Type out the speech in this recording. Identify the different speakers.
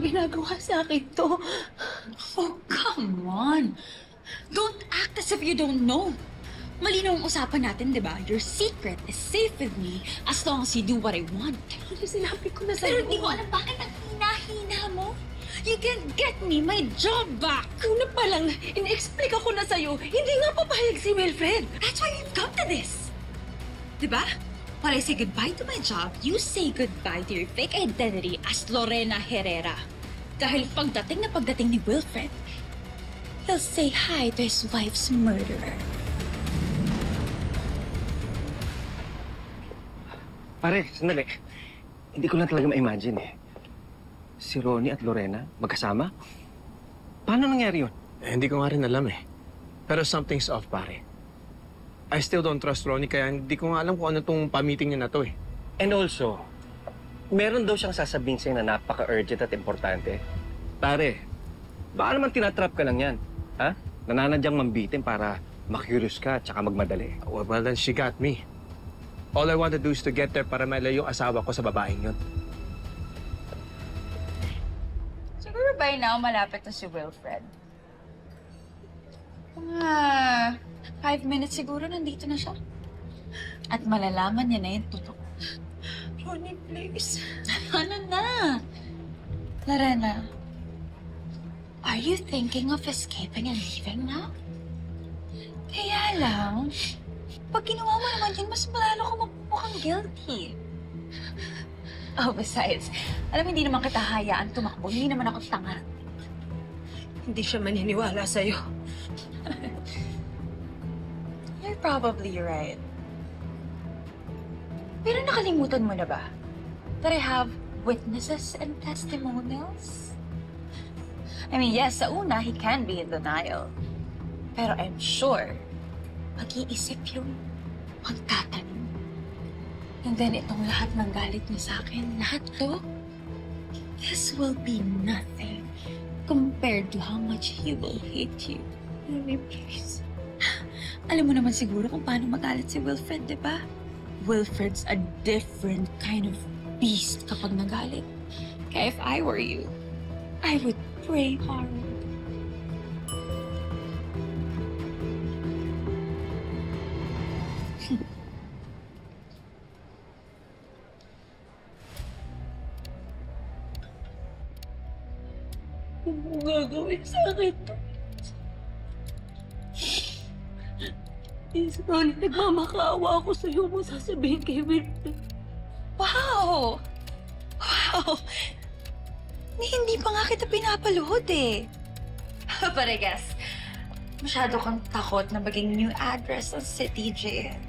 Speaker 1: ginagawa sa akin to.
Speaker 2: Oh, come on. Don't act as if you don't know. Malinaw ang usapan natin, di ba? Your secret is safe with me as long as you do what I want.
Speaker 1: Pero sinabi ko na sa'yo.
Speaker 2: Pero hindi ko alam bakit ang hina-hina mo. You can get me my job back.
Speaker 1: Una pa lang, in-explain ako na sa'yo, hindi nga papayag si Wilfred.
Speaker 2: That's why you've come to this. Di ba? While I say goodbye to my job, you say goodbye to your fake identity as Lorena Herrera. Dahil pagdating ni Wilfred, he'll say hi to his wife's murderer.
Speaker 3: Pare, sandali. Hindi ko lang talaga ma-imagine eh. Si Ronnie at Lorena, magkasama? Paano nangyari yun?
Speaker 4: Hindi ko nga rin alam eh. Pero something's off, pare. I still don't trust Ronnie, kaya hindi ko nga alam kung ano tong pa-meeting niya na to eh.
Speaker 3: And also, meron daw siyang sasabihin sa'yo na napaka-urgent at importante. Pare, baka naman tinatrap ka lang yan. Ha? Nananadyang mambitin para makurious ka at saka magmadali.
Speaker 4: Well, then she got me. All I want to do is to get there para malayo yung asawa ko sa babaeng yun.
Speaker 2: Siguro by now, malapit na si Wilfred. Mga 5 minutes siguro nandito na siya. At malalaman niya na yung totoo.
Speaker 1: Ronnie, please.
Speaker 2: Ano na? Lorena, are you thinking of escaping and leaving now? Kaya lang, pag ginawa mo naman yun, mas malalo ka magmukhang guilty. Oh, besides, alam hindi naman kita hayaan tumakbo. Hindi naman ako tanga.
Speaker 1: Hindi siya maniniwala sa'yo.
Speaker 2: You're probably right. Pero nakalimutan mo na ba that I have witnesses and testimonials? I mean, yes, sa una, he can be in denial. Pero I'm sure, mag-iisip yung magtatanong. And then itong lahat ng galit niya sa akin, lahat to, this will be nothing compared to how much he will hate you.
Speaker 1: Ronnie, please.
Speaker 2: Alam mo naman siguro kung paano magalit si Wilfred, di ba? Wilfred's a different kind of beast kapag nagalit. Kaya if I were you, I would pray hard.
Speaker 1: Ano mo gagawin sa akin to? Please, Ronnie, nagmamakaawa ako sa'yo mo sasabihin kay Wilfred.
Speaker 2: Wow! Wow! Hindi pa nga kita pinapaluhod eh. But I guess, masyado kang takot na maging new address ng City Jail.